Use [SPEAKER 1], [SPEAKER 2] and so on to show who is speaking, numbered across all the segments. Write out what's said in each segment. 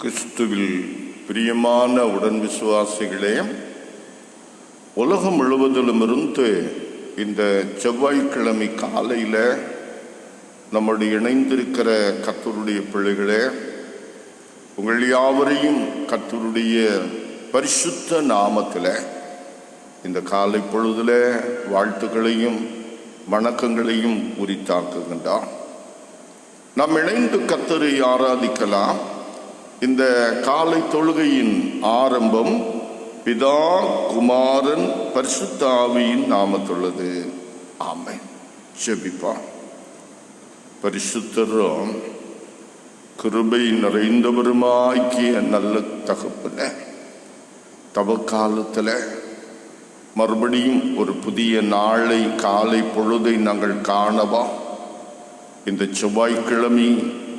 [SPEAKER 1] கிறிஸ்துவில் பிரியமான உடன் விசுவாசிகளே, உலகம் முழுவதிலுமிருந்து இந்த செவ்வாய்க்கிழமை காலையில் நம்முடைய இணைந்திருக்கிற கர்த்தருடைய பிள்ளைகளே, உங்கள் யாவரையும் கர்த்தருடைய பரிசுத்த நாமத்தில் இந்த காலை பொழுதில் வாழ்த்துக்களையும் வணக்கங்களையும் உரித்தாக்குகின்றார். நாம் இணைந்து கர்த்தரை ஆராதிக்கலாம். இந்த காலை தொழுகையின் ஆரம்பம் பிதா, குமாரன், பரிசுத்த ஆவியின் நாமத்துள்ளது. ஆமென். ஜெபிப்போம். பரிசுத்தரும் கிருபை நிறைந்தவருமாக்கிய நல்ல தகப்பனே, தவக்காலத்தில் மறுபடியும் ஒரு புதிய நாளை, காலை பொழுதை நாங்கள் காணவா இந்த செவ்வாய்க்கிழமை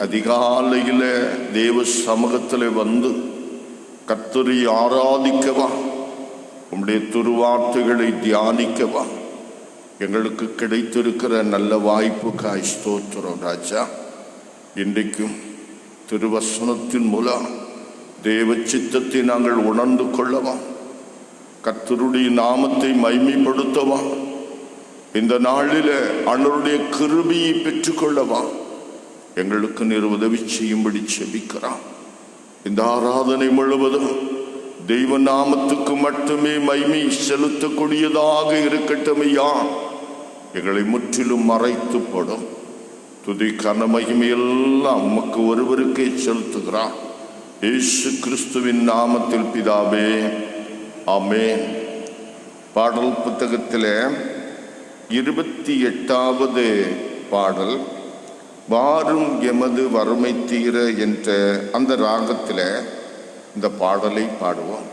[SPEAKER 1] அதிகாலையில் தேவ சமூகத்தில் வந்து கர்த்தரை ஆராதிக்கவா, உம்முடைய திருவார்த்தைகளை தியானிக்கவா எங்களுக்கு கிடைத்திருக்கிற நல்ல வாய்ப்புக்காய் ஸ்தோத்திரம் ராஜா. இன்றைக்கும் திருவசனத்தின் மூலம் தேவ சித்தத்தை நாங்கள் உணர்ந்து கொள்ளவா, கர்த்தருடைய நாமத்தை மைமைப்படுத்தவா, இந்த நாளில் அவருடைய கிருபையை பெற்றுக்கொள்ளவா எங்களுக்கு நீர் உதவி செய்யும்படி செபிக்கிறான். இந்த ஆராதனை முழுவதும் தெய்வ நாமத்துக்கு மட்டுமே மகிமை செலுத்தக்கூடியதாக இருக்கட்டும் ஐயா. எங்களை முற்றிலும் மறைத்து போடும் துதி கன மகிமையெல்லாம் உமக்கு ஒருவருக்கே செலுத்துகிறான். இயேசு கிறிஸ்துவின் நாமத்தில் பிதாவே, ஆமென். பாடல் புத்தகத்தில் 28வது பாடல், வாரும் எமது வறுமை தீர என்ற அந்த ராகத்தில் இந்த பாடலை பாடுவோம்.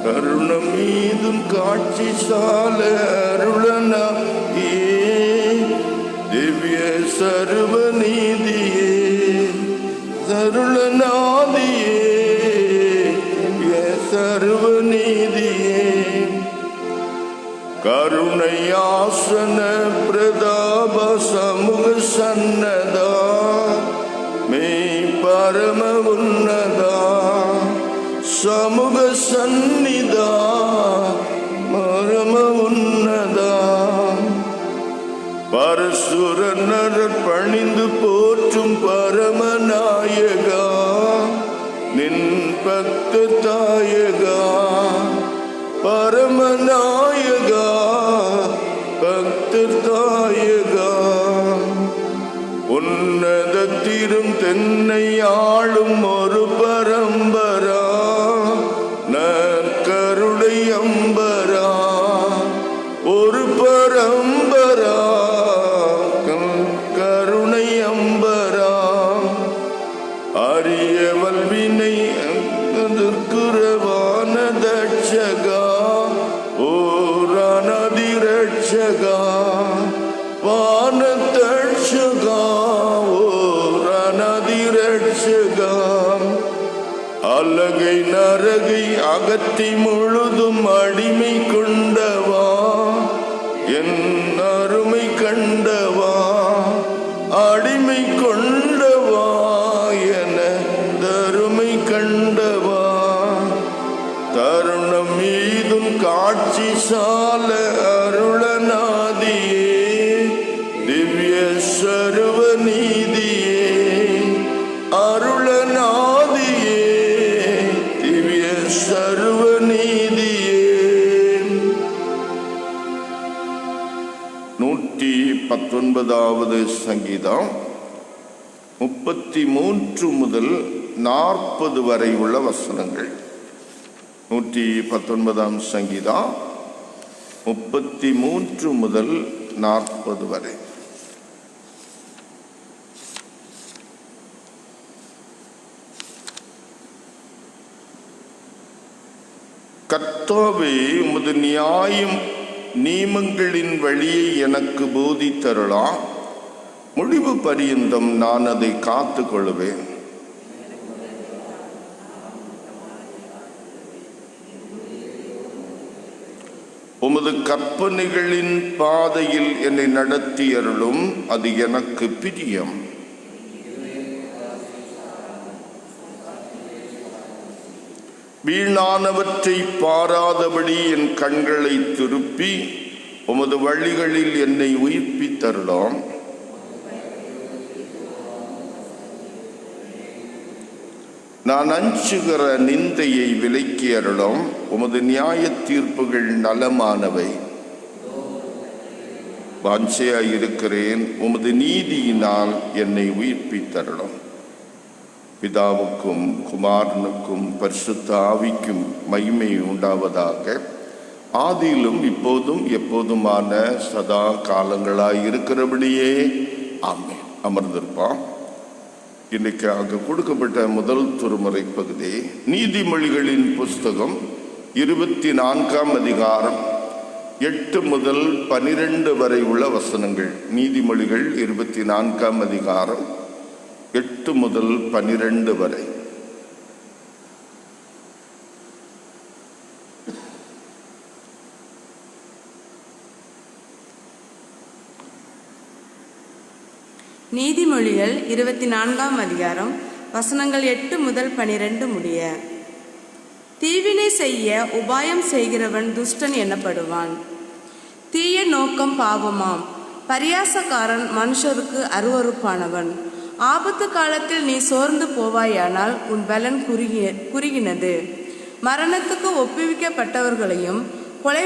[SPEAKER 1] கருணம் மீதும் காட்சி சால அருளனா திவ்ய சர்வ நீதியே, சருளநாதியே, சர்வ நீதியே, கருணையாசன பிரதாப சமூக சன்னதா, மெய் பரம உன்னதா சமூக சந்நிதா, மரம உன்னதா, பரசுரனர் பணிந்து போற்றும் பரமநாயகா, நின் பக்த தாயகா, பரமநாயகா, பக்த தாயகா, உன்னதத்திலும் தென்னை ஆளும் ஒரு பரம்பரா, நற்கருணை அம்பரா, ஒரு பரம்பரா, கருணை அம்பரா, அரிய வல்வினை குரவான தட்சகா, ஓரானதி ரட்சகா, வான தட்சகா, ஓரானதி ரட்சகா, அலகை நரகை அகத்தி முழுதும் அடிமை கொண்டவா, என் அருமை கண்டவா, அடிமை கொண்டவா, என தருமை கண்டவா, தருணம் மீதும் காட்சி சால அருளநாதியே, திவ்ய சர்வ நீதியே, அருளநாதியே, திவ்ய சர்வ நீதியே. 119வது சங்கீதம் 33 முதல் 40 வரை உள்ள வசனங்கள். 119ஆம் சங்கீதம் 33 முதல் 40 வரை. கர்த்தாவே, உமது நியாயம் நியமங்களின் வழியை எனக்கு போதித்தருளாம். முடிவு பரியந்தம் நான் அதை காத்து கொள்வேன். உமது கற்பனைகளின் பாதையில் என்னை நடத்தியருளும், அது எனக்கு பிரியம். வீணானவற்றை பாராதபடி என் கண்களை திருப்பி உமது வழிகளில் என்னை உயிர்ப்பித்தருளாம். நான் அஞ்சுகிற நிந்தையை விலக்கி அருளும், உமது நியாய தீர்ப்புகள் நலமானவை. வாஞ்சையாயிருக்கிறேன், உமது நீதியினால் என்னை உயிர்ப்பித்தருளும். பிதாவுக்கும் குமாரனுக்கும் பரிசுத்த ஆவிக்கும் மகிமை உண்டாவதாக, ஆதியிலும் இப்போதும் எப்போதுமான சதா காலங்களாய் இருக்கிறபடியே ஆமென். அமர்ந்திருப்பான். இன்னைக்கு அங்கு கொடுக்கப்பட்ட முதல் திருமுறை பகுதி நீதிமொழிகளின் புஸ்தகம் 24ஆம் அதிகாரம் 8 முதல் 12 வரை உள்ள வசனங்கள். நீதிமொழிகள் 24ஆம் அதிகாரம் 8 முதல் 12 வரை.
[SPEAKER 2] நீதிமொழிகள் 24ஆம் அதிகாரம் வசனங்கள் 8 முதல் 12 முடிய. தீவினை செய்ய உபாயம் செய்கிறவன் துஷ்டன் எனப்படுவான். தீய நோக்கம் பாவமாம். பரியாசக்காரன் மனுஷருக்கு அருவருப்பானவன். ஆபத்து காலத்தில் நீ சோர்ந்து போவாயானால் உன் பலன் குறுகினது. மரணத்துக்கு ஒப்புவிக்கப்பட்டவர்களையும் கொலை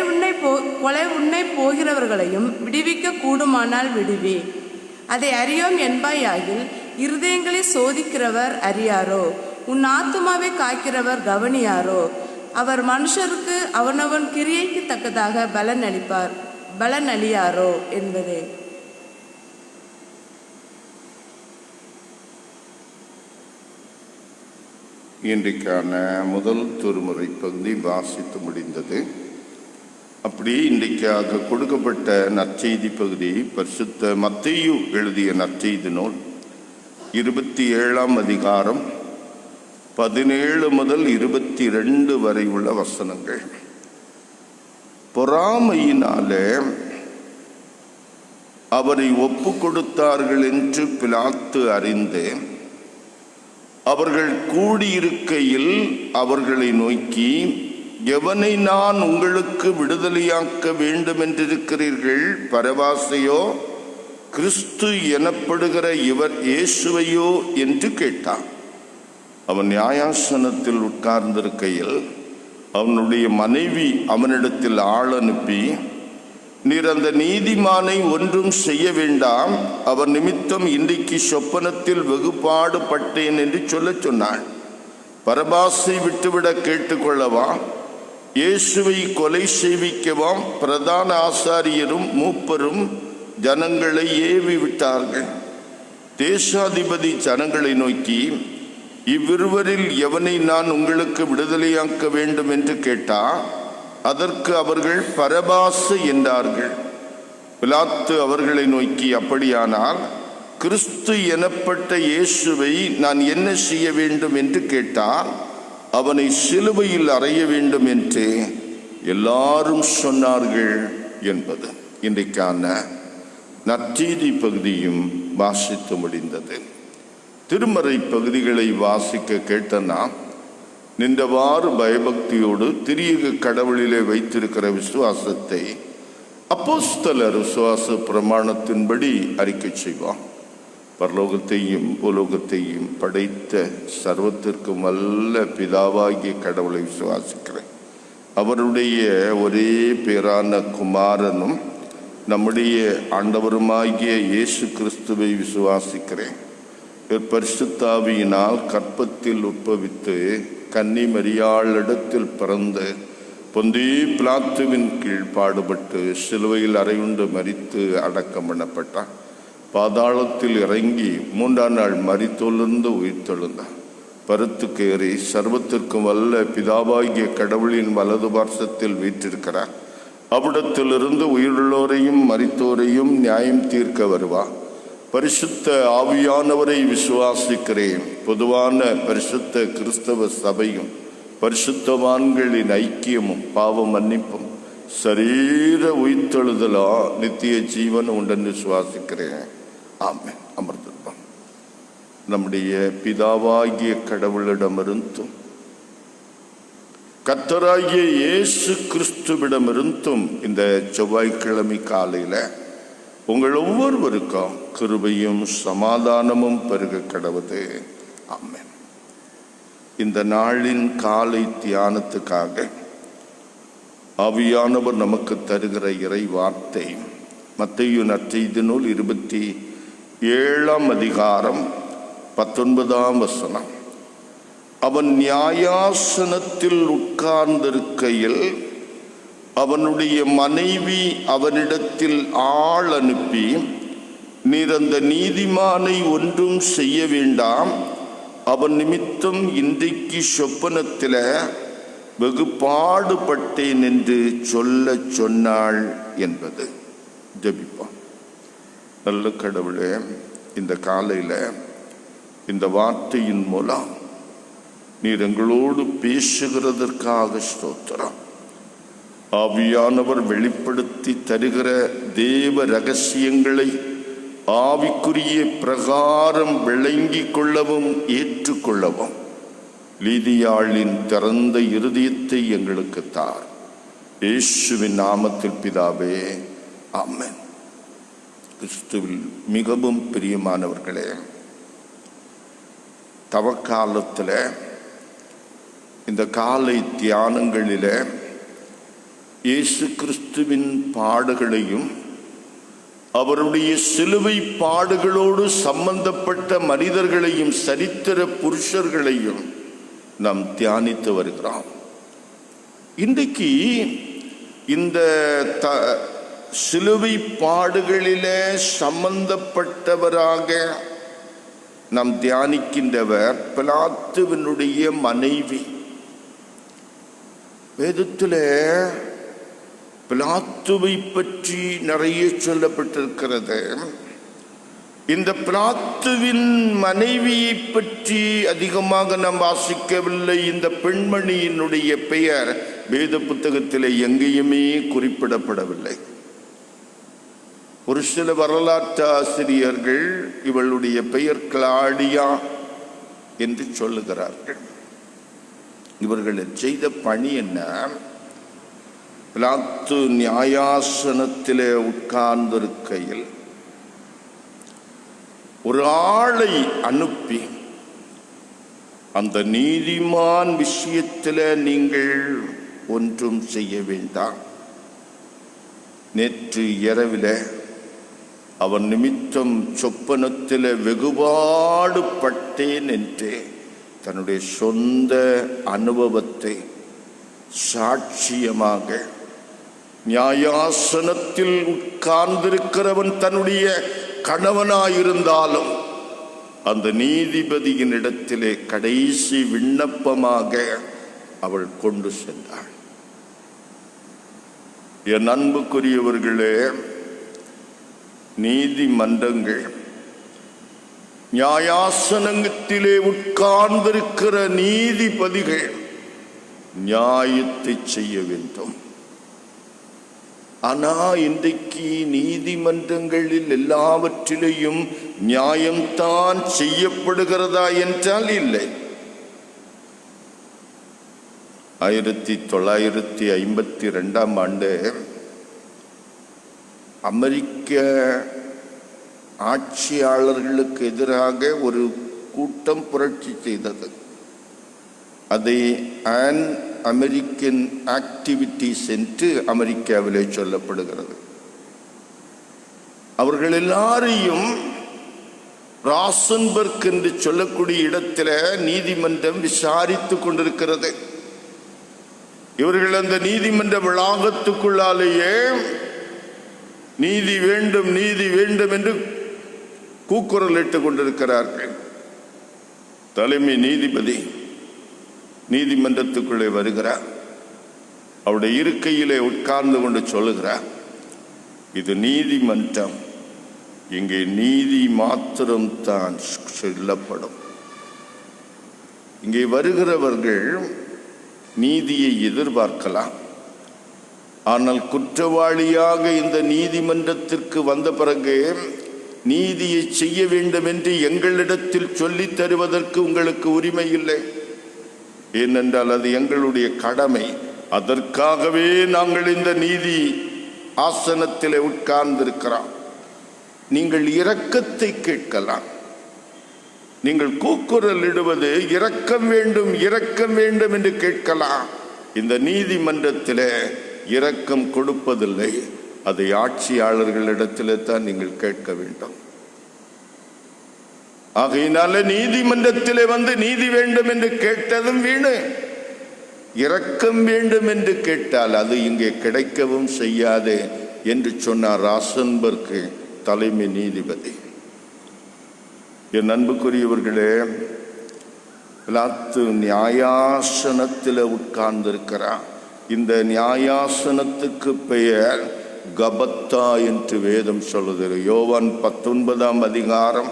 [SPEAKER 2] உண்ணை போகிறவர்களையும் விடுவிக்க கூடுமானால் விடுவி. அதை அறியோம் என்பாயாகில் இருதயங்களை சோதிக்கிறவர் அறியாரோ? உன் ஆத்துமாவை காக்கிறவர் கவனியாரோ? அவர் மனுஷருக்கு அவனவன் கிரியைக்கு தக்கதாக பலன் அளியாரோ என்பதே.
[SPEAKER 1] இன்றைக்கான முதல் திருமுறை பகுதி வாசித்து முடிந்தது. அப்படி இன்றைக்காக கொடுக்கப்பட்ட நற்செய்தி பகுதி பரிசுத்த மத்தேயு எழுதிய நற்செய்தி நூல் 27ஆம் அதிகாரம் 17 முதல் 22 வரை உள்ள வசனங்கள். பொறாமையினாலே அவரை ஒப்பு கொடுத்தார்கள் என்று பிலாத்து அறிந்து அவர்கள் கூடியிருக்கையில் அவர்களை நோக்கி, எவனை நான் உங்களுக்கு விடுதலையாக்க வேண்டும் என்றிருக்கிறீர்கள்? பரபாசையோ, கிறிஸ்து எனப்படுகிற இவர் இயேசுவையோ என்று கேட்டான். அவன் நியாயாசனத்தில் உட்கார்ந்திருக்கையில் அவனுடைய மனைவி அவனிடத்தில் ஆள் அனுப்பி, நீர் அந்த நீதிமானை ஒன்றும் செய்ய வேண்டாம், அவர் நிமித்தம் இன்றைக்கு சொப்பனத்தில் வெகுபாடு பட்டேன் என்று சொன்னாள். பரபாசை விட்டுவிட கேட்டுக்கொள்ளவா, இயேசுவை கொலை செய்விக்கவாம் பிரதான ஆசாரியரும் மூப்பரும் ஜனங்களை ஏவி விட்டார்கள். தேசாதிபதி ஜனங்களை நோக்கி, இவ்விருவரில் எவனை நான் உங்களுக்கு விடுதலையாக்க வேண்டும் என்று கேட்டார். அதற்கு அவர்கள் பரபாசு என்றார்கள். பிலாத்து அவர்களை நோக்கி, அப்படியானால் கிறிஸ்து எனப்பட்ட இயேசுவை நான் என்ன செய்ய வேண்டும் என்று கேட்டால், அவனை சிலுவையில் அறைய வேண்டும் என்று எல்லாரும் சொன்னார்கள் என்பது. இன்றைக்கான நற்செய்தி பகுதியும் வாசித்து முடிந்தது. திருமறை பகுதிகளை வாசிக்க கேட்டனா நின்றவாறு பயபக்தியோடு திரியக கடவுளிலே வைத்திருக்கிற விசுவாசத்தை அப்போஸ்தலர் விசுவாச பிரமாணத்தின்படி அறிக்கை செய்வான். பரலோகத்தையும் பூலோகத்தையும் படைத்த சர்வத்திற்கும் வல்ல பிதாவாகிய கடவுளை விசுவாசிக்கிறேன். அவருடைய ஒரே பேரான குமாரனும் நம்முடைய ஆண்டவருமாகிய இயேசு கிறிஸ்துவை விசுவாசிக்கிறேன். பரிசுத்தாவியினால் கற்பத்தில் உட்பவித்து கன்னி மரியாளிடத்தில் பிறந்து பொந்திய பிலாத்துவின் கீழ் பாடுபட்டு சிலுவையில் அறையுண்டு மரித்து அடக்கம் பண்ணப்பட்டார். பாதாளத்தில் இறங்கி 3ஆம் நாள் மரித்தோலிருந்து உயிர்த்தெழுந்தார். பருத்துக்கேறி சர்வத்திற்கும் வல்ல பிதாவாகிய கடவுளின் வலது பார்சத்தில் வீற்றிருக்கிறார். அவ்விடத்திலிருந்து உயிருள்ளோரையும் மரித்தோரையும் நியாயம் தீர்க்க வருவார். பரிசுத்த ஆவியானவரை விசுவாசிக்கிறேன். பொதுவான பரிசுத்த கிறிஸ்தவ சபையும் பரிசுத்தவான்களின் ஐக்கியமும் பாவ மன்னிப்பும் சரீர உயிர்த்தெழுதலா நித்திய ஜீவன் உண்டென்று விசுவாசிக்கிறேன். ஆமென். அமர்ந்திருப்போம். நம்முடைய பிதாவாகிய கடவுளிடமிருந்தும் கர்த்தராகிய இயேசு கிறிஸ்துவிடமிருந்தும் இந்த செவ்வாய்க்கிழமை காலையில உங்கள் ஒவ்வொருவருக்கும் கிருபையும் சமாதானமும் பெருக கடவுது. ஆமென். இந்த நாளின் காலை தியானத்துக்காக ஆவியானவர் நமக்கு தருகிற இறை வார்த்தை மத்தேயு நற்செய்தி நூல் 27ஆம் அதிகாரம் 19ஆம் வசனம். அவன் நியாயாசனத்தில் உட்கார்ந்திருக்கையில் அவனுடைய மனைவி அவனிடத்தில் ஆள் அனுப்பி, நீர் அந்த நீதிமானை ஒன்றும் செய்ய வேண்டாம், அவன் நிமித்தம் இன்றைக்கு சொப்பனத்தில் வெகு பாடுபட்டேன் என்று சொல்ல சொன்னாள் என்பது. ஜெபிப்போம். நல்ல கடவுளே, இந்த காலையில் இந்த வார்த்தையின் மூலம் நீர் எங்களோடு பேசுகிறதற்காக ஸ்தோத்திரம். ஆவியானவர் வெளிப்படுத்தி தருகிற தேவ ரகசியங்களை ஆவிக்குரிய பிரகாரம் விளங்கி கொள்ளவும் ஏற்றுக்கொள்ளவும் லீதியாளின் திறந்த இருதயத்தை எங்களுக்கு தார். இயேசுவின் நாமத்தில் பிதாவே, ஆமென். கிறிஸ்துவில் மிகவும் பிரியமானவர்களே, தவக்காலத்தில் இந்த காலை தியானங்களில் இயேசு கிறிஸ்துவின் பாடுகளையும் அவருடைய சிலுவை பாடுகளோடு சம்பந்தப்பட்ட மனிதர்களையும் சரித்திர புருஷர்களையும் நாம் தியானித்து வருகிறோம். இன்றைக்கு இந்த சிலுவை பாடுகளிலே சம்பந்தப்பட்டவராக நாம் தியானிக்கின்றவர் பிலாத்துவினுடைய மனைவி. வேதத்தில் பிலாத்துவை பற்றி நிறைய சொல்லப்பட்டிருக்கிறது. இந்த பிலாத்துவின் மனைவியை பற்றி அதிகமாக நாம் வாசிக்கவில்லை. இந்த பெண்மணியினுடைய பெயர் வேத புத்தகத்தில் எங்கேயுமே குறிப்பிடப்படவில்லை. ஒரு சில வரலாற்று ஆசிரியர்கள் இவளுடைய பெயர் கிளாடியா என்று சொல்லுகிறார்கள். இவர்கள் செய்த பணி என்ன? பிலாத்து நியாயாசனத்திலே உட்கார்ந்திருக்கையில் ஒரு ஆளை அனுப்பி, அந்த நீதிமான் விஷயத்தில் நீங்கள் ஒன்றும் செய்ய வேண்டாம், நேற்று இரவில் அவன் நிமித்தம் சொப்பனத்தில் வெகுபாடுபட்டேன் என்று தன்னுடைய சொந்த அனுபவத்தை சாட்சியமாக, நியாயாசனத்தில் உட்கார்ந்திருக்கிறவன் தன்னுடைய கணவனாயிருந்தாலும் அந்த நீதிபதியின் இடத்திலே கடைசி விண்ணப்பமாக அவள் கொண்டு சென்றாள். என் அன்புக்குரியவர்களே, நீதிமன்றங்கள், நியாயாசனத்திலே உட்கார்ந்திருக்கிற நீதிபதிகள் நியாயத்தை செய்ய வேண்டும். ஆனா இன்றைக்கு நீதிமன்றங்களில் எல்லாவற்றிலேயும் நியாயம்தான் செய்யப்படுகிறதா என்றால் இல்லை. 1952ஆம் ஆண்டு அமெரிக்க ஆட்சியாளர்களுக்கு எதிராக ஒரு கூட்டம் புரட்சி செய்தது. அதை ஆன் அமெரிக்கன் ஆக்டிவிட்டிஸ் என்று அமெரிக்காவிலே சொல்லப்படுகிறது. அவர்கள் எல்லாரையும் ராசன்பர்க் என்று சொல்லக்கூடிய இடத்துல நீதிமன்றம் விசாரித்து கொண்டிருக்கிறது. இவர்கள் அந்த நீதிமன்ற வளாகத்துக்குள்ளாலேயே நீதி வேண்டும், நீதி வேண்டும் என்று கூக்குரல் இட்டுக் கொண்டிருக்கிறார்கள். தலைமை நீதிபதி நீதிமன்றத்துக்குள்ளே வருகிறார். அவருடைய இருக்கையிலே உட்கார்ந்து கொண்டு சொல்லுகிறார், இது நீதிமன்றம், இங்கே நீதி மாத்திரம் தான் சொல்லப்படும். இங்கே வருகிறவர்கள் நீதியை எதிர்பார்க்கலாம். ஆனால் குற்றவாளியாக இந்த நீதிமன்றத்திற்கு வந்த பிறகு நீதியை செய்ய வேண்டும் என்று எங்களிடத்தில் சொல்லித் தருவதற்கு உங்களுக்கு உரிமை இல்லை. ஏனென்றால் அது எங்களுடைய கடமை. அதற்காகவே நாங்கள் இந்த நீதி ஆசனத்தில் உட்கார்ந்திருக்கிறோம். நீங்கள் இரக்கத்தை கேட்கலாம். நீங்கள் கூக்குரல் இடுவது இரக்கம் வேண்டும், இரக்கம் வேண்டும் என்று கேட்கலாம். இந்த நீதிமன்றத்தில் இரக்கம் கொடுப்பதில்லை. அதை ஆட்சியாளர்களிடத்தில் தான் நீங்கள் கேட்க வேண்டும். ஆகையினால நீதிமன்றத்திலே வந்து நீதி வேண்டும் என்று கேட்டதும் வீணு. இரக்கம் வேண்டும் என்று கேட்டால் அது இங்கே கிடைக்கவும் செய்யாது என்று சொன்னார் ராசன்பர்க் தலைமை நீதிபதி. என் அன்புக்குரியவர்களே, பிலாத்து நியாயாசனத்தில் உட்கார்ந்திருக்கிறார். இந்த நியாயாசனத்துக்கு பெயர் கபத்தா என்று வேதம் சொல்லுகிறது. யோவான் 19ஆம் அதிகாரம்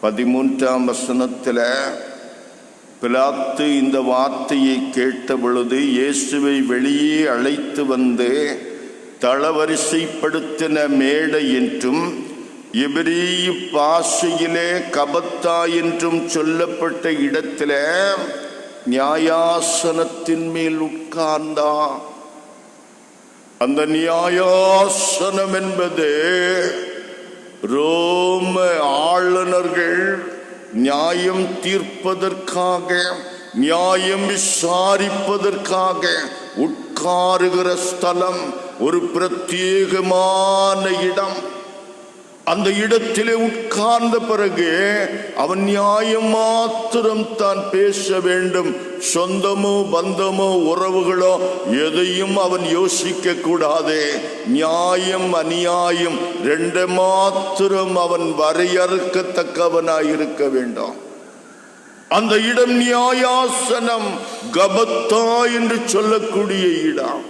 [SPEAKER 1] 13ஆம் வசனத்தில் பிலாத்து இந்த வார்த்தையை கேட்ட பொழுது இயேசுவை வெளியே அழைத்து வந்து தளவரிசைப்படுத்தின மேடை என்றும் எபிரேய பாஷையிலே கபத்தா என்றும் சொல்லப்பட்ட இடத்துல நியாயாசனத்தின் மேல் உட்கார்ந்தார். அந்த நியாயாசனம் என்பது ரோம ஆளுநர்கள் நியாயம் தீர்ப்பதற்காக, நியாயம் விசாரிப்பதற்காக உட்காருகிற ஸ்தலம், ஒரு பிரத்யேகமான இடம். அந்த இடத்திலே உட்கார்ந்த பிறகு அவன் நியாயம் மாத்திரம் தான் பேச வேண்டும். சொந்தமோ பந்தமோ உறவுகளோ எதையும் அவன் யோசிக்க கூடாது. நியாயம் அநியாயம் ரெண்டு மாத்திரம் அவன் வரையறுக்கத்தக்கவனாயிருக்க வேண்டும். அந்த இடம் நியாயாசனம், கபத்தா என்று சொல்லக்கூடிய இடம்.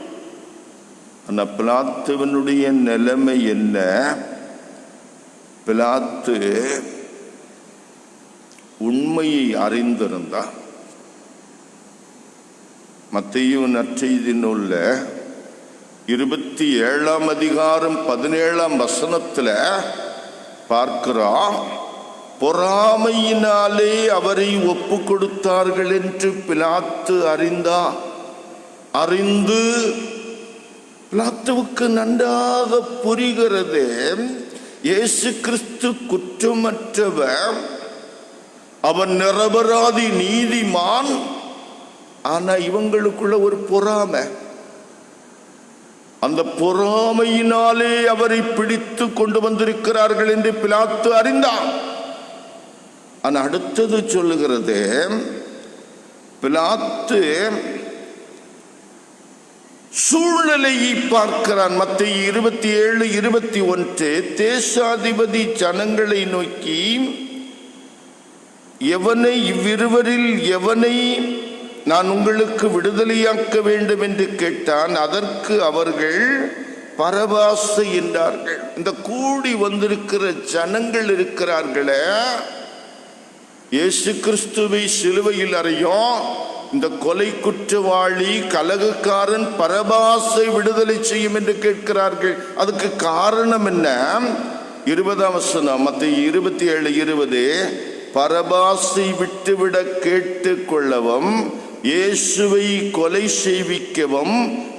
[SPEAKER 1] அந்த பிலாத்துவனுடைய நிலைமை என்ன? பிலாத்து உண்மையை அறிந்திருந்தார். மத்தேயு நற்செய்தி நூல்ல 27ஆம் அதிகாரம் 17ஆம் வசனத்தில் பார்க்கிறோம். பொறாமையினாலே அவரை ஒப்பு கொடுத்தார்கள் என்று பிலாத்து அறிந்தார். அறிந்து பிலாத்துவுக்கு நன்றாக புரிகிறது, இயேசு கிறிஸ்து குற்றமற்றவர், அவன் நிரபராதி நீதிமான். ஆனா இவங்களுக்குள்ள ஒரு பொறாமை. அந்த பொறாமையினாலே அவரை பிடித்து கொண்டு வந்திருக்கிறார்கள் என்று பிலாத்து அறிந்தான். ஆனா அடுத்தது சொல்லுகிறது, பிலாத்து சூழ்நிலையை பார்க்கிறான். மத்தேயு 27:21 தேசாதிபதி ஜனங்களை நோக்கி, எவனை இவ்விருவரில் எவனை நான் உங்களுக்கு விடுதலையாக்க வேண்டும் என்று கேட்டான். அதற்கு அவர்கள் பரபாசை என்றார்கள். இந்த கூடி வந்திருக்கிற ஜனங்கள் இருக்கிறார்களே, இயேசு கிறிஸ்துவை சிலுவையில் அறையும் இந்த கொலை குற்றவாளி கலகக்காரன் பரபாசை விடுதலை செய்யும் என்று கேட்கிறார்கள். அதுக்கு காரணம் என்ன? 20ஆம் வசனம் மத்தேயு 27:20 பரபாசை விட்டுவிட கேட்டுக் கொள்ளவும் இயேசுவை கொலை செய்விக்கவும்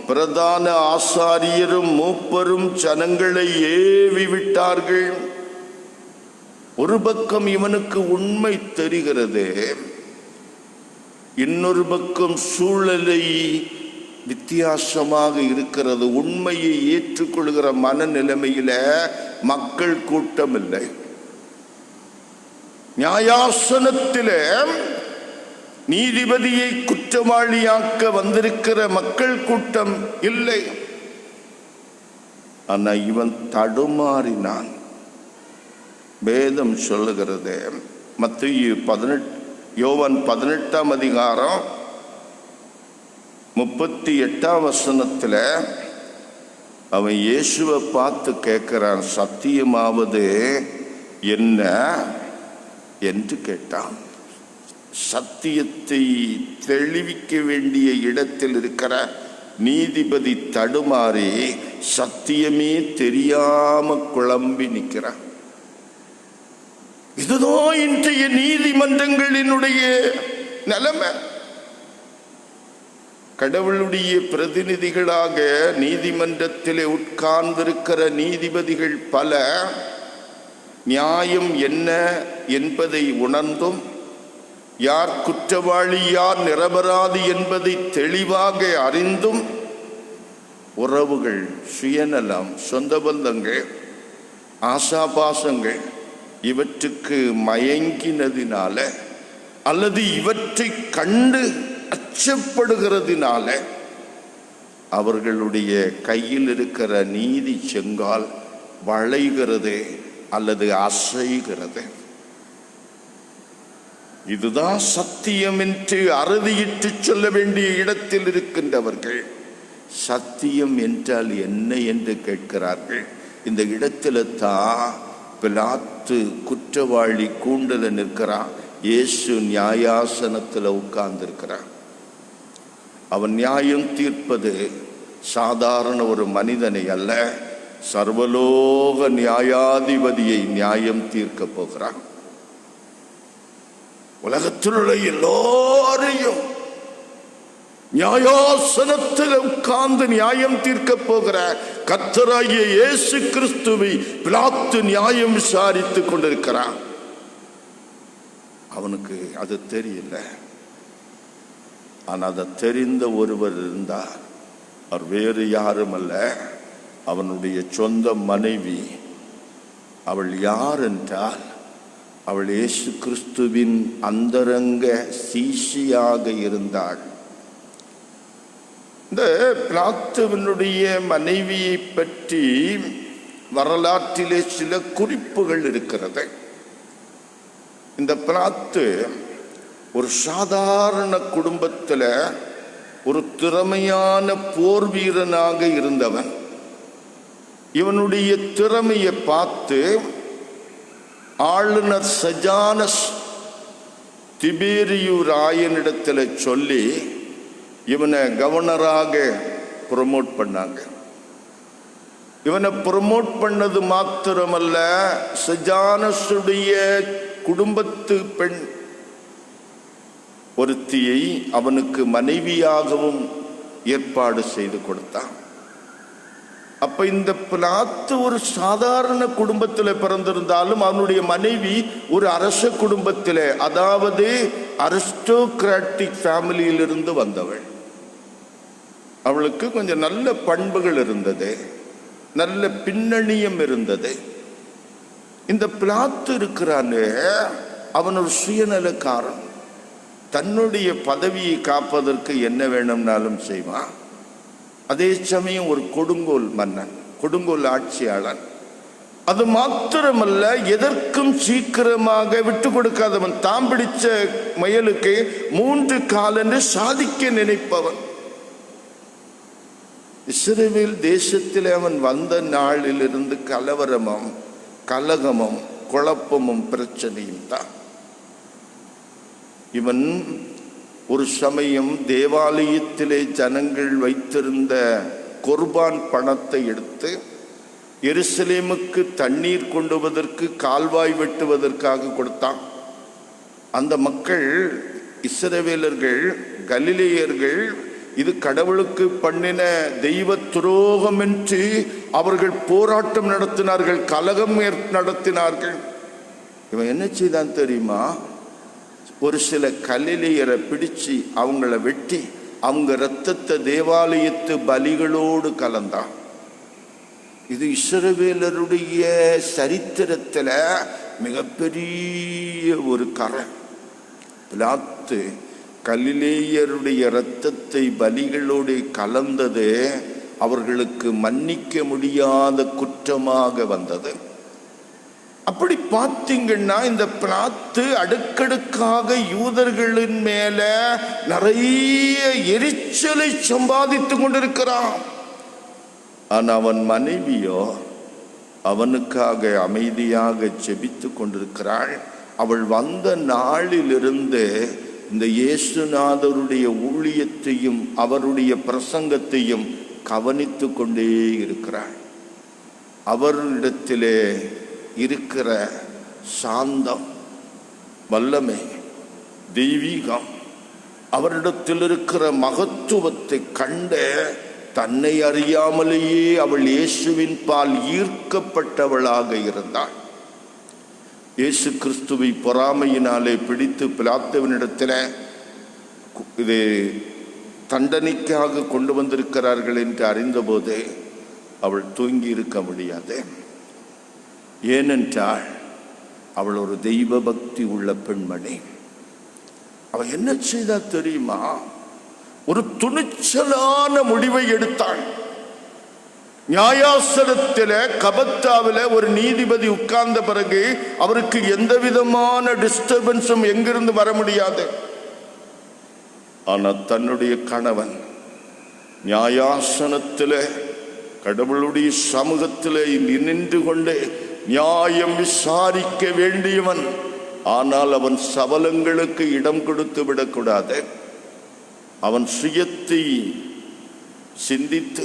[SPEAKER 1] பிரதான ஆசாரியரும் மூப்பரும் ஜனங்களை ஏவி விட்டார்கள். ஒரு பக்கம் இவனுக்கு உண்மை தெரிகிறது, இன்னொரு பக்கம் சூழலை வித்தியாசமாக இருக்கிறது. உண்மையை ஏற்றுக்கொள்கிற மனநிலைமையில மக்கள் கூட்டம் இல்லை. நியாயாசனத்திலே நீதிபதியை குற்றவாளியாக்க வந்திருக்கிற மக்கள் கூட்டம் இல்லை. ஆனா இவன் தடுமாறினான். வேதம் சொல்லுகிறது, மத்தேயு யோவான் 18ஆம் அதிகாரம் 38ஆம் வசனத்தில் அவன் இயேசுவை பார்த்து கேட்கிறான், சத்தியமாவது என்ன என்று கேட்டான். சத்தியத்தை தெளிவிக்க வேண்டிய இடத்தில் இருக்கிற நீதிபதி தடுமாறி சத்தியமே தெரியாம குழம்பி நிற்கிறான். இதுதான் இன்றைய நீதிமன்றங்களினுடைய நிலைமை. கடவுளுடைய பிரதிநிதிகளாக நீதிமன்றத்திலே உட்கார்ந்திருக்கிற நீதிபதிகள் பல நியாயம் என்ன என்பதை உணர்ந்தும் யார் குற்றவாளி யார் நிரபராதி என்பதை தெளிவாக அறிந்தும் உறவுகள், சுயநலம், சொந்த பந்தங்கள், ஆசாபாசங்கள் இவற்றுக்கு மயங்கினதினால அல்லது இவற்றை கண்டு அச்சப்படுகிறதினால அவர்களுடைய கையில் இருக்கிற நீதி செங்கால் வளைகிறது அல்லது அசைகிறது. இதுதான் சத்தியம் என்று அறுதியிட்டு சொல்ல வேண்டிய இடத்தில் இருக்கின்றவர்கள் சத்தியம் என்றால் என்ன என்று கேட்கிறார்கள். இந்த இடத்துல தான் பிலாத்து குற்றவாளி கூண்டல நிற்கிறான், இயேசு நியாயாசனத்தில் உட்கார்ந்திருக்கிறான். அவன் நியாயம் தீர்ப்பது சாதாரண ஒரு மனிதனை அல்ல, சர்வலோக நியாயாதிபதியை நியாயம் தீர்க்க போகிறான். உலகத்தில் உள்ள எல்லோரையும் நியாயாசனத்தில் உட்கார்ந்து நியாயம் தீர்க்க போகிற கர்த்தராகிய இயேசு கிறிஸ்துவை பிலாத்து நியாயம் விசாரித்துக் கொண்டிருக்கிறான். அவனுக்கு அது தெரியல. ஆனால் அதை தெரிந்த ஒருவர் இருந்தார். அவர் வேறு யாரும் அல்ல, அவனுடைய சொந்த மனைவி. அவள் யார் என்றால் அவள் இயேசு கிறிஸ்துவின் அந்தரங்க சீஷியாக இருந்தாள். இந்த பிலாத்துவினுடைய மனைவியை பற்றி வரலாற்றிலே சில குறிப்புகள் இருக்கிறது. இந்த பிலாத்து ஒரு சாதாரண குடும்பத்தில் ஒரு திறமையான போர் வீரனாக இருந்தவன். இவனுடைய திறமையை பார்த்து ஆளுநர் செஜானஸ் திபேரியு ராயனிடத்தில் சொல்லி இவனை கவர்னராக ப்ரொமோட் பண்ணாங்க. இவனை ப்ரொமோட் பண்ணது மாத்திரமல்ல, செஜானஸுடைய குடும்பத்து பெண் ஒருத்தியை அவனுக்கு மனைவியாகவும் ஏற்பாடு செய்து கொடுத்தான். அப்ப இந்த பிலாத்து ஒரு சாதாரண குடும்பத்தில் பிறந்திருந்தாலும் அவனுடைய மனைவி ஒரு அரச குடும்பத்தில், அதாவது அரிஸ்டோகிராட்டிக் ஃபேமிலியிலிருந்து வந்தவள். அவளுக்கு கொஞ்சம் நல்ல பண்புகள் இருந்தது, நல்ல பின்னணியம் இருந்தது. இந்த பிலாத்து இருக்கிறானே, அவன் ஒரு சுயநலக்காரன். தன்னுடைய பதவியை காப்பதற்கு என்ன வேணும்னாலும் செய்வான். அதே சமயம் ஒரு கொடுங்கோல் மன்னன், கொடுங்கோல் ஆட்சியாளன். அது மாத்திரமல்ல, எதற்கும் சீக்கிரமாக விட்டு கொடுக்காதவன். தாம் பிடிச்ச முயலுக்கு 3 காலென்று சாதிக்க நினைப்பவன். இஸ்ரவேல் தேசத்தில் அவன் வந்த நாளிலிருந்து கலவரமும் கலகமும் குழப்பமும் பிரச்சனையும் தான். இவன் ஒரு சமயம் தேவாலயத்திலே ஜனங்கள் வைத்திருந்த குர்பான் பணத்தை எடுத்து எருசலேமுக்கு தண்ணீர் கொண்டு வருவதற்கு, கால்வாய் வெட்டுவதற்காக கொடுத்தான். அந்த மக்கள், இஸ்ரவேலர்கள், கலிலேயர்கள், இது கடவுளுக்கு பண்ணின தெய்வ துரோகம் என்று அவர்கள் போராட்டம் நடத்தினார்கள், கலகம் நடத்தினார்கள். இவன் என்ன செய்தான் தெரியுமா? ஒரு சில கலிலேயரை பிடிச்சு அவங்கள வெட்டி அவங்க இரத்தத்தை தேவாலயத்து பலிகளோடு கலந்தான். இது இஸ்ரவேலருடைய சரித்திரத்தில் மிகப்பெரிய ஒரு கரை. பிலாத்து கலிலேயருடைய இரத்தத்தை பலிகளோடு கலந்தது அவர்களுக்கு மன்னிக்க முடியாத குற்றமாக வந்தது. அப்படி பார்த்தீங்கன்னா இந்த பிலாத்து அடுக்கடுக்காக யூதர்களின் மேல நிறைய எரிச்சலை சம்பாதித்து கொண்டிருக்கிறான். ஆனா அவன் மனைவியோ அவனுக்காக அமைதியாக ஜெபித்து கொண்டிருக்கிறாள். அவள் வந்த நாளிலிருந்து இந்த இயேசுநாதருடைய ஊழியத்தையும் அவருடைய பிரசங்கத்தையும் கவனித்து கொண்டே இருக்கிறாள். அவரிடத்திலே இருக்கிற சாந்தம், வல்லமை, தெய்வீகம், அவரிடத்தில் இருக்கிற மகத்துவத்தை கண்ட தன்னை அறியாமலேயே அவள் இயேசுவின் பால் ஈர்க்கப்பட்டவளாக இருந்தாள். இயேசு கிறிஸ்துவை பொறாமையினாலே பிடித்து பிலாத்துவினிடத்தில் இது தண்டனைக்காக கொண்டு வந்திருக்கிறார்கள் என்று அறிந்தபோது அவள் தூங்கி இருக்க முடியாது. ஏனென்றால் அவள் ஒரு தெய்வ பக்தி உள்ள பெண்மணி. அவள் என்ன செய்தா தெரியுமா? ஒரு துணிச்சலான முடிவை எடுத்தாள். நியாயாசனத்தில் கபத்தாவில் ஒரு நீதிபதி உட்கார்ந்த பிறகு அவருக்கு எந்த விதமான டிஸ்டர்பன்ஸும் எங்கிருந்து வர முடியாது. ஆனால் தன்னுடைய கணவன் நியாயாசனத்தில் கடவுளுடைய சமூகத்தில் நின்று கொண்டு நியாயம் விசாரிக்க வேண்டியவன். ஆனால் அவன் சபலங்களுக்கு இடம் கொடுத்து விடக்கூடாது. அவன் சுயத்தை சிந்தித்து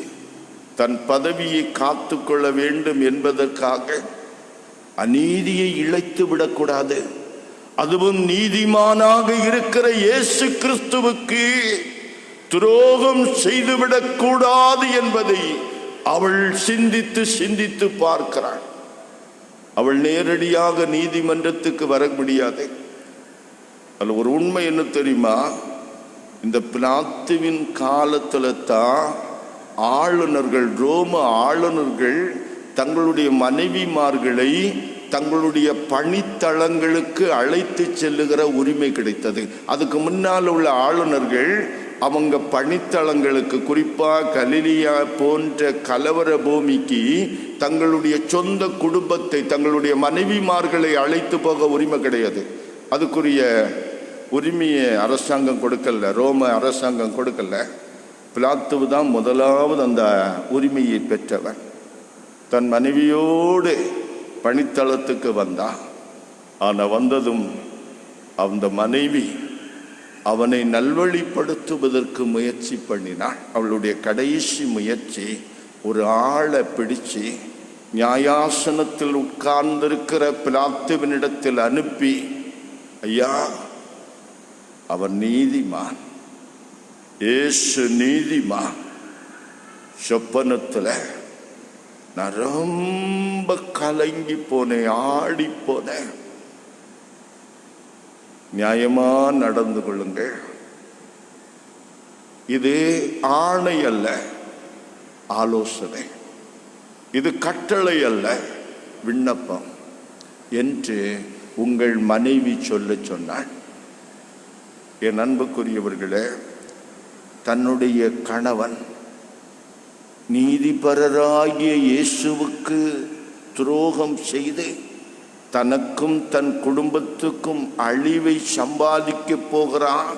[SPEAKER 1] தன் பதவியை காத்து கொள்ள வேண்டும் என்பதற்காக அநீதியை இழைத்து விடக்கூடாது. அதுவும் நீதிமானாக இருக்கிற இயேசு கிறிஸ்துவுக்கு துரோகம் செய்துவிடக்கூடாது என்பதை அவள் சிந்தித்து சிந்தித்து பார்க்கிறாள். அவள் நேரடியாக நீதிமன்றத்துக்கு வர முடியாது. அதில் ஒரு உண்மை என்ன தெரியுமா? இந்த பிலாத்துவின் காலத்தில் தான் ஆளுநர்கள், ரோம ஆளுநர்கள் தங்களுடைய மனைவிமார்களை தங்களுடைய பணித்தளங்களுக்கு அழைத்து செல்லுகிற உரிமை கிடைத்தது. அதுக்கு முன்னால் உள்ள ஆளுநர்கள் அவங்க பணித்தளங்களுக்கு, குறிப்பாக கலிலியா போன்ற கலவர பூமிக்கு தங்களுடைய சொந்த குடும்பத்தை, தங்களுடைய மனைவிமார்களை அழைத்து போக உரிமை கிடையாது. அதுக்குரிய உரிமையை அரசாங்கம் கொடுக்கல, ரோம அரசாங்கம் கொடுக்கல. பிலாத்து தான் முதலாவது அந்த உரிமையை பெற்றவன். தன் மனைவியோடு பணித்தளத்துக்கு வந்தான். ஆனால் வந்ததும் அந்த மனைவி அவனை நல்வழிப்படுத்துவதற்கு முயற்சி பண்ணினாள். அவளுடைய கடைசி முயற்சி ஒரு ஆளை பிடிச்சு நியாயாசனத்தில் உட்கார்ந்திருக்கிற பிலாத்துவினிடத்தில் அனுப்பி, ஐயா அவன் நீதிமான், ஏசு நீதிமான், சொப்பனத்தில் நான் ரொம்ப கலங்கி போனேன், ஆடி போனேன், நியாயமா நடந்து கொள்ளுங்கள். இது ஆணை அல்ல, ஆலோசனை. இது கட்டளை அல்ல, விண்ணப்பம் என்று உங்கள் மனைவி சொல்ல சொன்னாள். என் அன்புக்குரியவர்களே, தன்னுடைய கணவன் நீதிபரராகிய இயேசுவுக்கு துரோகம் செய்து தனக்கும் தன் குடும்பத்துக்கும் அழிவை சம்பாதிக்க போகிறான்.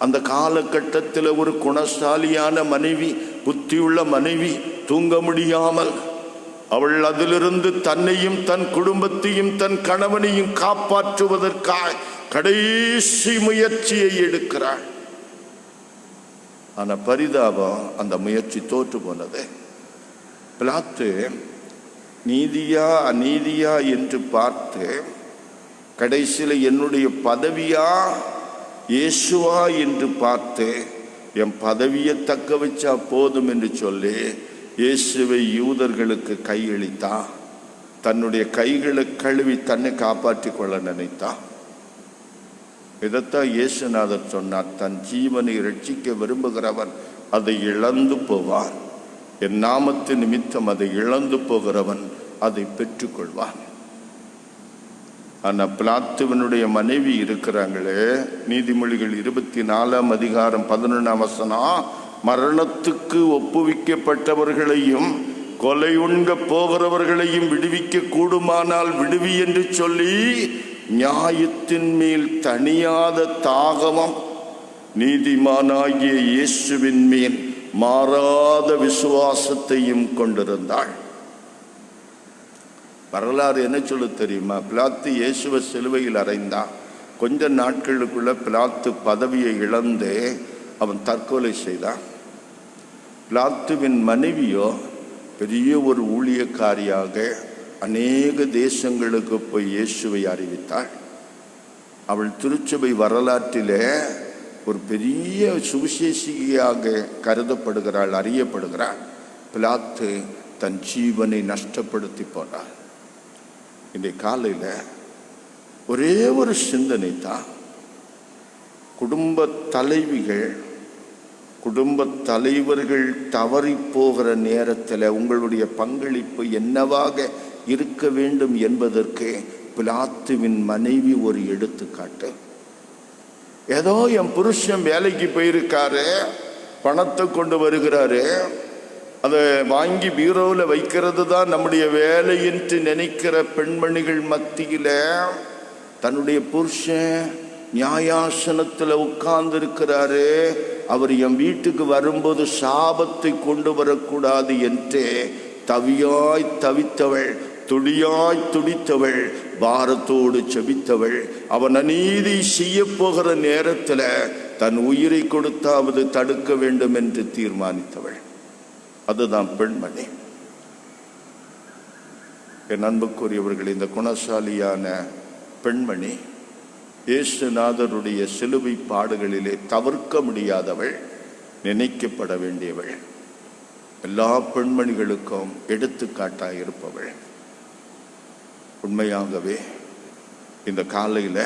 [SPEAKER 1] அந்த காலகட்டத்தில் ஒரு குணசாலியான மனைவி, புத்தியுள்ள மனைவி தூங்க முடியாமல் அவள் அதிலிருந்து தன்னையும் தன் குடும்பத்தையும் தன் கணவனையும் காப்பாற்றுவதற்காக கடைசி முயற்சியை எடுக்கிறாள். ஆனால் பரிதாபம், அந்த முயற்சி தோற்று போனது. பிலாத்து நீதியா அநீதியா என்று பார்த்து கடைசியில் என்னுடைய பதவியா இயேசுவா என்று பார்த்து என் பதவியை தக்க வச்சா போதும் என்று சொல்லி இயேசுவை யூதர்களுக்கு கையளித்தான். தன்னுடைய கைகளை கழுவி தன்னை காப்பாற்றி கொள்ள நினைத்தான். இதைத்தான் இயேசுநாதர் சொன்னார், தன் ஜீவனை ரட்சிக்க விரும்புகிறவன் அதை இழந்து போவான், என் நாமத்து நிமித்தம் அதை இழந்து போகிறவன் அதை பெற்றுக்கொள்வான். ஆனால் பிலாத்துவனுடைய மனைவி இருக்கிறாங்களே, நீதிமொழிகள் 24 அதிகாரம் 11 வசனம், மரணத்துக்கு ஒப்புவிக்கப்பட்டவர்களையும் கொலை உண்க போகிறவர்களையும் விடுவிக்க கூடுமானால் விடுவி என்று சொல்லி நியாயத்தின் மேல் தணியாத தாகமும் நீதிமானாகிய இயேசுவின் மேல் மாறாத விசுவாசத்தையும் கொண்டிருந்தாள். வரலாறு என்ன சொல்ல தெரியுமா? பிலாத்து இயேசுவை சிலுவையில் அறைந்தான். கொஞ்ச நாட்களுக்குள்ள பிலாத்து பதவியை இழந்து அவன் தற்கொலை செய்தான். பிலாத்துவின் மனைவியோ பெரிய ஒரு ஊழியக்காரியாக அநேக தேசங்களுக்கு போய் இயேசுவை அறிவித்தாள். அவள் திருச்சபை வரலாற்றிலே ஒரு பெரிய சுவிசேஷியாக கருதப்படுகிறாள், அறியப்படுகிறாள். பிலாத்து தன் ஜீவனை நஷ்டப்படுத்தி போனாள். இன்றைய காலையில் ஒரே ஒரு சிந்தனை தான். குடும்ப தலைவிகள், குடும்ப தலைவர்கள் தவறி போகிற நேரத்தில் உங்களுடைய பங்களிப்பு என்னவாக இருக்க வேண்டும் என்பதற்கு பிலாத்துவின் மனைவி ஒரு எடுத்துக்காட்டு. ஏதோ என் புருஷன் வேலைக்கு போயிருக்காரு, பணத்தை கொண்டு வருகிறாரு, அதை வாங்கி பீரோவில் வைக்கிறது தான் நம்முடைய வேலை என்று நினைக்கிற பெண்மணிகள் மத்தியில் தன்னுடைய புருஷன் நியாயாசனத்தில் உட்கார்ந்து இருக்கிறாரு, அவர் என் வீட்டுக்கு வரும்போது சாபத்தை கொண்டு வரக்கூடாது என்று தவியாய் தவித்தவள், துடியாய் துடித்தவள், பாரத்தோடு செபித்தவள், அவன் அநீதி செய்ய போகிற நேரத்தில் தன் உயிரை கொடுத்தாவது தடுக்க வேண்டும் என்று தீர்மானித்தவள். அதுதான் பெண்மணி. என் அன்புக்குரியவர்கள், இந்த குணசாலியான பெண்மணி இயேசுநாதருடைய சிலுவை பாடுகளிலே தவிர்க்க முடியாதவள், நினைக்கப்பட வேண்டியவள், எல்லா பெண்மணிகளுக்கும் எடுத்துக்காட்டாக இருப்பவள். உண்மையாகவே இந்த காலையில்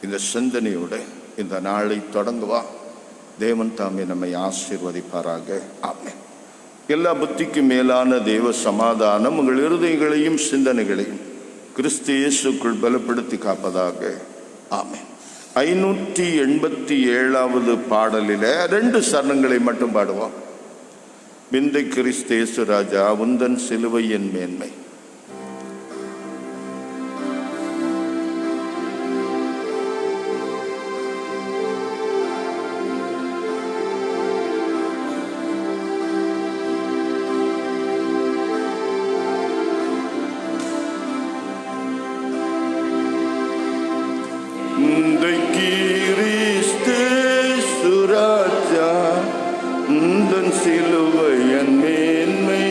[SPEAKER 1] இந்த சிந்தனையோடு இந்த நாளை தொடங்குவா. தேவன் தாமே நம்மை ஆசீர்வதிப்பாராக. ஆமென். எல்லா புத்திக்கும் மேலான தேவ சமாதானம் உங்கள் இருதயங்களையும் சிந்தனைகளையும் கிறிஸ்து இயேசுக்குள் பலப்படுத்தி காப்பதாக. ஆமென். 587வது பாடலில் 2 சரணங்களை மட்டும் பாடுவோம். விந்தை கிறிஸ்து இயேசு ராஜா உந்தன் சிலுவையின் மேன்மை. உந்தன் சிலுவையின் மேன்மை,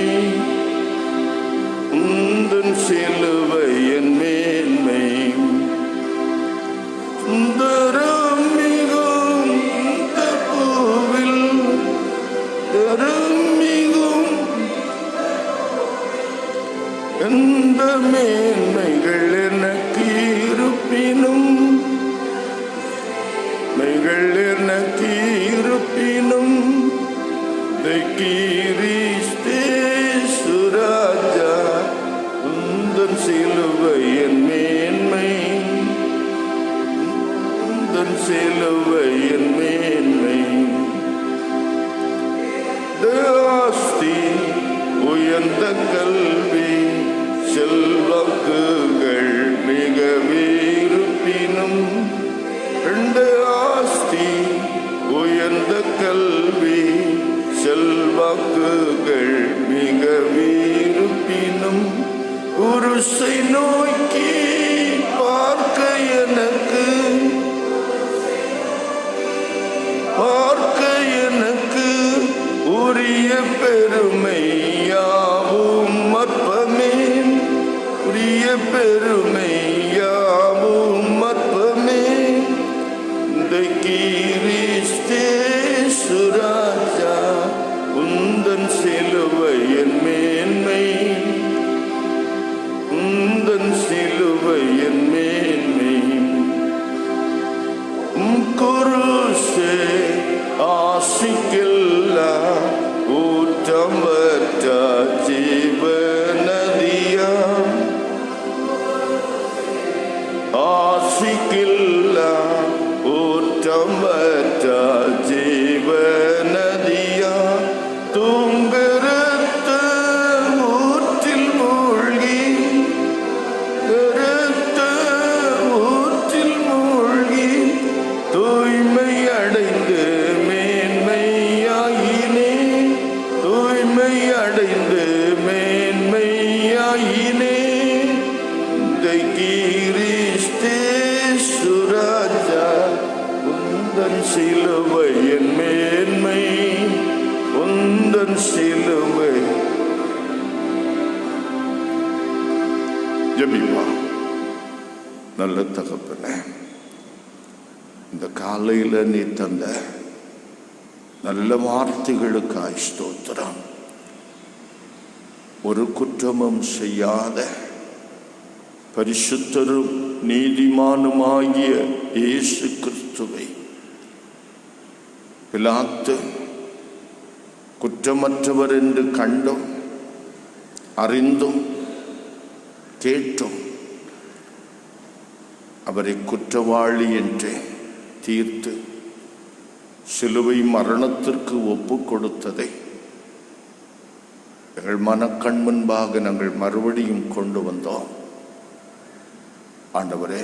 [SPEAKER 1] உந்தன் சிலுவையின் மேன்மை, சுந்தரம் மிகும் இந்த பூவில், தரம் மிகும் எந்த மேன்மைகள் எனக்கு இருப்பினும், மைகள் எனக்கு இருப்பினும், கிறிஸ்து ராஜா உந்தன் சிலுவையின் மேன்மை, உந்தன் சிலுவையின் மேன்மை. ஆஸ்தி உயர்ந்த கல்வி செல்வாக்குகள் மிக இருப்பினும், ஆஸ்தி உயர்ந்த கல்வி செல்வாக்குகள் மிக இருப்பினும், குருசை நோக்கி பார்க்க எனக்கு, பார்க்க எனக்கு உரிய பெருமை யாவும் அற்பமே, உரிய பெருமை யாவும் அற்பமே. இந்த கிறிஸ்து ராஜா உந்தன் சிலுவையின் மேன்மை, உந்தன் சிலுவையின் மேன்மை. குருசே ஆசிக்கில்லா ஊற்றம் வற்ற ஜீவநதியா, ஆசிக்கில்லா ஊற்றம் வற்ற ஜீவநதியா, தூங்குறத்த உந்தன் சிலுவை என் மேன்மை, உந்தன் சிலுவை. ஜெபிப்பா. நல்ல தகப்பனே, இந்த காலையில நீ தந்த நல்ல வார்த்தைகளுக்காய் ஸ்தோத்திரம். ஒரு குற்றமும் செய்யாத பரிசுத்தரும் நீதிமானுமாகிய இயேசு கிறிஸ்துவை பிலாத்து குற்றமற்றவர் என்று கண்டும் அறிந்தும் கேட்டும் அவரை குற்றவாளி என்று தீர்த்து சிலுவை மரணத்திற்கு ஒப்பு கொடுத்ததை எங்கள் மனக்கண் முன்பாக நாங்கள் மறுபடியும் கொண்டு வந்தோம். ஆண்டவரே,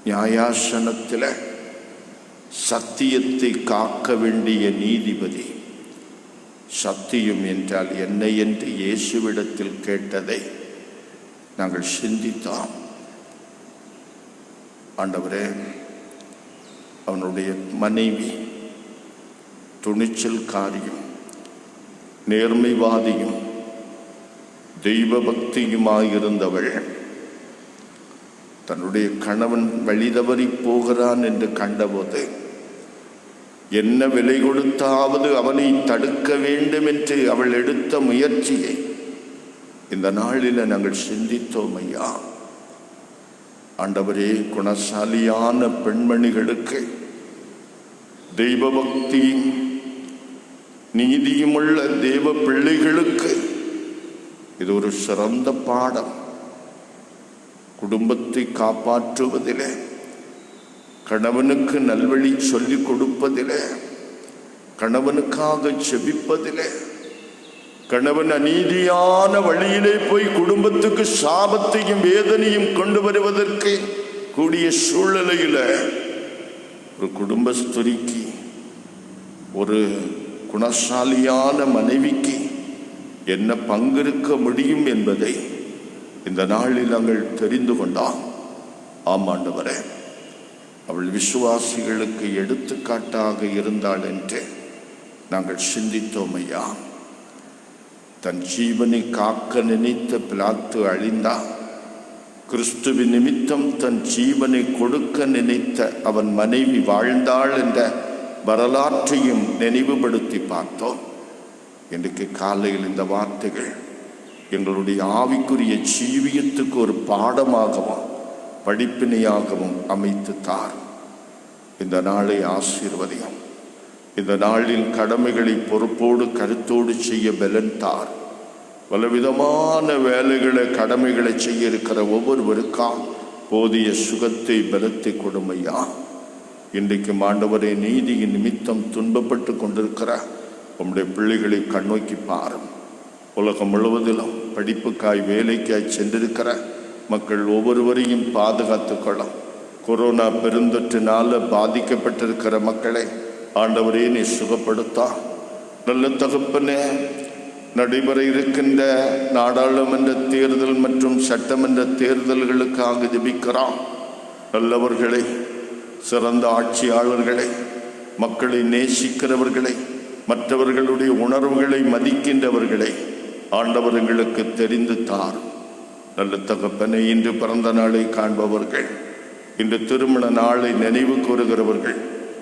[SPEAKER 1] நியாயாசனத்தில் சத்தியத்தை காக்க வேண்டிய நீதிபதி சத்தியம் என்றால் என்ன என்று இயேசுவிடத்தில் கேட்டதை நாங்கள் சிந்தித்தோம். ஆண்டவரே, அவனுடைய மனைவி துணிச்சல்காரியும் நேர்மைவாதியும் தெய்வ பக்தியுமாயிருந்தவள் தன்னுடைய கணவன் வழிதவறி போகிறான் என்று கண்டபோது என்ன விலை கொடுத்தாவது அவனை தடுக்க வேண்டும் என்று அவள் எடுத்த முயற்சியை இந்த நாளில் நாங்கள் சிந்தித்தோம் ஐயா. ஆண்டவரே, குணசாலியான பெண்மணிகளுக்கு தெய்வ பக்தி நீதியுமுள்ள தேவ பிள்ளைகளுக்கு இது ஒரு சிறந்த பாடம். குடும்பத்தை காப்பாற்றுவதிலே, கணவனுக்கு நல்வழி சொல்லிக் கொடுப்பதிலே, கணவனுக்காக செபிப்பதிலே, கணவன் அநீதியான வழியிலே போய் குடும்பத்துக்கு சாபத்தையும் வேதனையும் கொண்டு வருவதற்கு கூடிய சூழ்நிலையில ஒரு குடும்பஸ்துரிக்கு, ஒரு குணசாலியான மனைவிக்கு என்ன பங்கிருக்க முடியும் என்பதை இந்த நாளில் நாங்கள் தெரிந்து கொண்டோம். ஆமாண்டவரே, அவள் விசுவாசிகளுக்கு எடுத்துக்காட்டாக இருந்தாள் என்று நாங்கள் சிந்தித்தோம் ஐயா. தன் ஜீவனை காக்க நினைத்த பிலாத்து அழிந்தா, கிறிஸ்துவின் நிமித்தம் தன் ஜீவனை கொடுக்க நினைத்த அவன் மனைவி வாழ்ந்தாள் என்ற வரலாற்றையும் நினைவுபடுத்தி பார்த்தோம். இன்றைக்கு காலையில் இந்த வார்த்தைகள் எங்களுடைய ஆவிக்குரிய ஜீவியத்துக்கு ஒரு பாடமாகவும் படிப்பினையாகவும் அமைத்து தார். இந்த நாளை ஆசீர்வதியும். இந்த நாளில் கடமைகளை பொறுப்போடு கருத்தோடு செய்ய பலன் தார். பலவிதமான வேலைகளை கடமைகளை செய்ய இருக்கிற ஒவ்வொருவருக்காம் போதிய சுகத்தை பலத்தை கொடுமையா. இன்றைக்கு ஆண்டவரே, நீதியின் நிமித்தம் துன்பப்பட்டு கொண்டிருக்கிற உம்முடைய பிள்ளைகளை கண்ணோக்கி பாரும். உலகம் முழுவதிலும் படிப்புக்காய் வேலைக்காய் சென்றிருக்கிற மக்கள் ஒவ்வொருவரையும் பாதுகாத்துக்கொள்ளும். கொரோனா பெருந்தொற்றினால பாதிக்கப்பட்டிருக்கிற மக்களை ஆண்டவரே நீ சுகப்படுத்தா. நல்ல தகப்பனே, நடைபெற இருக்கின்ற நாடாளுமன்ற தேர்தல் மற்றும் சட்டமன்ற தேர்தல்களுக்காக ஜெபிக்கிறோம். நல்லவர்களை, சிறந்த ஆட்சியாளர்களை, மக்களை நேசிக்கிறவர்களை, மற்றவர்களுடைய உணர்வுகளை மதிக்கின்றவர்களை ஆண்டவர் எங்களுக்கு தெரிந்து தார். நல்ல தகப்பனை, இன்று பிறந்த நாளை காண்பவர்கள், இன்று திருமண நாளை நினைவு கூறுகிறவர்கள்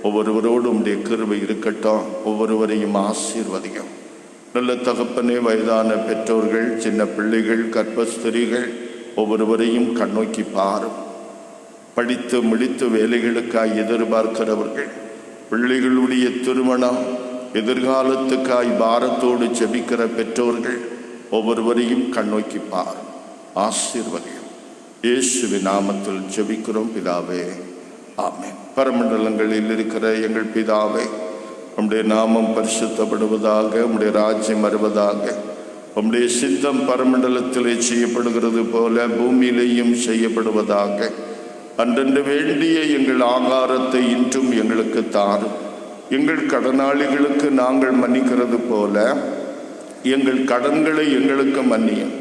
[SPEAKER 1] ஒவ்வொருவரோடும் உடைய கிருபை இருக்கட்டும். ஒவ்வொருவரையும் ஆசீர்வதிக்கும். நல்ல தகப்பனே, வயதான பெற்றோர்கள், சின்ன பிள்ளைகள், கர்ப்பஸ்திரிகள் ஒவ்வொருவரையும் கண்ணோக்கி பாரும். படித்து முடித்து வேலைகளுக்காய் எதிர்பார்க்கிறவர்கள், பிள்ளைகளுடைய திருமணம் எதிர்காலத்துக்காய் பாரத்தோடு ஜெபிக்கிற பெற்றோர்கள் ஒவ்வொருவரையும் கண்ணோக்கி பாரும். ஆசீர்வதியும். இயேசுவின் நாமத்தில் ஜெபிக்கிறோம் பிதாவே, ஆமென். பரமண்டலங்களில் இருக்கிற எங்கள் பிதாவே, உம்முடைய நாமம் பரிசுத்தப்படுவதாக, உம்முடைய ராஜ்யம் வருவதாக, உம்முடைய சித்தம் பரமண்டலத்திலே செய்யப்படுகிறது போல பூமியிலேயும் செய்யப்படுவதாக. அன்றன்று வேண்டிய எங்கள் ஆகாரத்தை இன்றும் எங்களுக்கு தாரும். எங்கள் கடனாளிகளுக்கு நாங்கள் மன்னிக்கிறது போல எங்கள் கடன்களை எங்களுக்கு மன்னியும்.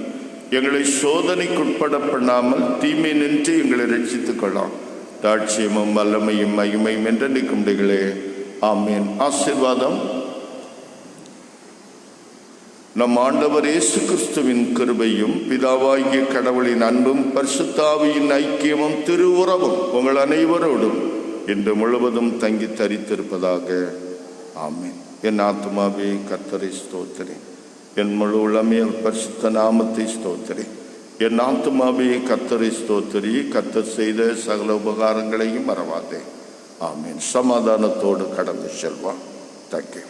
[SPEAKER 1] எங்களை சோதனைக்குட்பட பண்ணாமல் தீமை நின்று எங்களை ரட்சித்துக் கொள்ளாம். தாட்சியமும் வல்லமையும் மகிமையும் என்றென்றைக்கும் உடையகளே. ஆமேன். ஆசீர்வாதம். நம் ஆண்டவர் இயேசு கிறிஸ்துவின் கிருபையும் பிதாவாகிய கடவுளின் அன்பும் பரிசுத்த ஆவியின் ஐக்கியமும் திருவுறவும் உங்கள் அனைவரோடும் இன்று முழுவதும் தங்கி தரித்திருப்பதாக. ஆமேன். என் ஆத்துமாவே கர்த்தரை ஸ்தோத்திரே, என் முழு உள்ளமே பரிசுத்த நாமத்தை ஸ்தோத்திரே. என் ஆத்துமாவே கர்த்தரை ஸ்தோத்திரி, கர்த்தர் செய்த சகல உபகாரங்களையும் மறவாதே. ஆமேன். சமாதானத்தோடு கடந்து செல்வான். தேங்க்யூ.